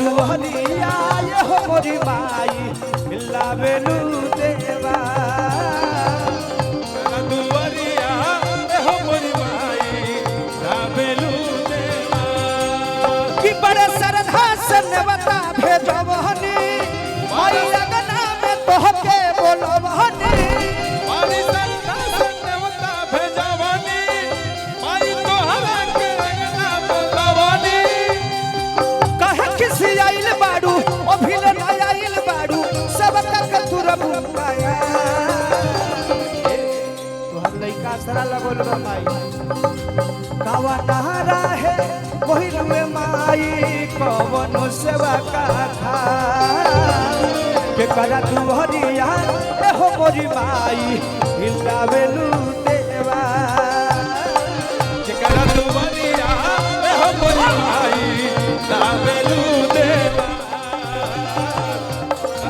दुहरिया ये हो मोरी माई लावेलू देवा दुआरिया हो मोरी माई लावेलू देवा कि बड़े श्रद्धा से नेवता भेजवहनी माई अगना में तोहके बोलवहनी मारी श्रद्धा से नेवता भेजवनी माई तोहरा के अंगना बोलवनी कहे किसी आइल बाड़ू अभिल न आइल बाड़ू सब तक तुरब पाया तोहर लइका सरा लगल बा माई कावा नहारा है वही रुए माई कवनो सेवा का था के करा दुहरिया ए हो मोरी माई हिलावेलू देवा के करा दुआरिया हो मोरी माई लावेलू देवा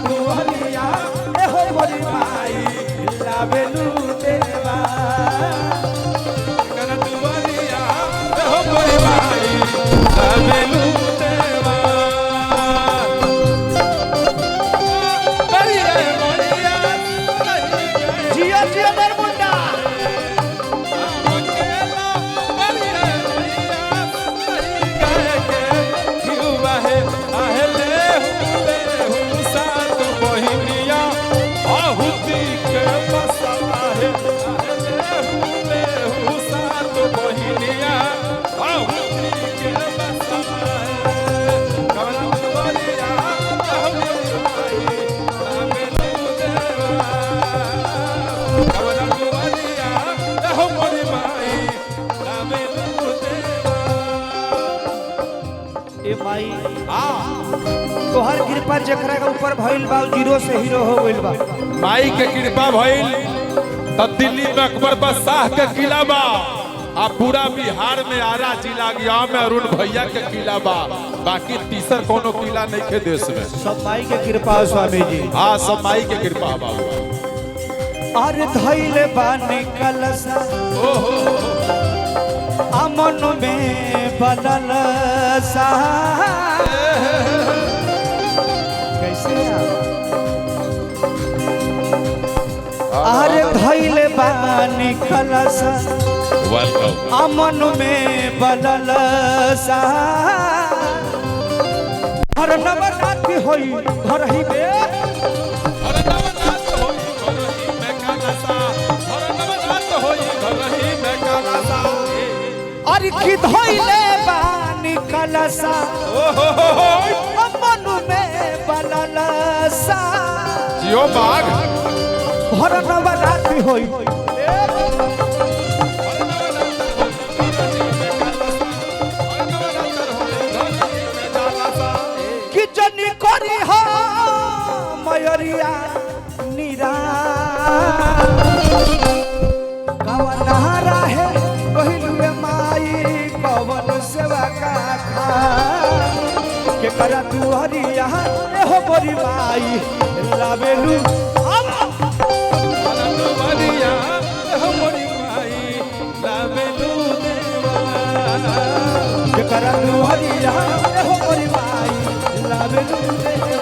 दुहरिया ए हो मोरी माई हिलावेलू देवा करा दुआरिया हो मोरी माई लावेलू देवा करी रे मोरिया जिया जिया नरमुंडा अकेला करी रे मोरिया कहे के युवा है आहले हूँ सात बहिनिया आहुति के बसवा है आहले हूँ सात बहिनिया आहुति के बसवा है कमला दुआरिया हो मोरी माई लावेलू देवा कमला दुआरिया हो मोरी माई लावेलू देवा ए माई तोहर कृपा जेकरा के ऊपर भइल बा जीरो से हीरो हो गइल बा माई के कृपा भइल त दिल्ली में अकबर बादशाह के किला बा आ पूरा बिहार में आरा जिला गया में अरुण भैया के किला बा बाकी तीसर कोनो किला नहीं के देश में सब माई के कृपा है स्वामी जी हाँ सब माई के कृपा बाबू अरे धइले बानी कलसा ओहो अमन में बनल सा कैसे अरे धइले बानी कलसा वेलकम अमन में बनल सा हर नवरात्रि होई घर ही में अरे नवरात होई घरही में कालासा अरे नवरात होई घरही में कालासा अरे की धइले बानी कलसा ओहो अमन में बनल सा जियो बाघ हर नवरात्रि होई कि जनी करी हो मयरिया नीरा कावा नहारा है कहिलुए माई कवन सेवा का खा के करा दुहरिया ए हो मोरी माई लावेलू दुआरिया हो मोरी माई लावेलू देवा के करा दुहरिया ए हो मोरी माई लावेलू देवा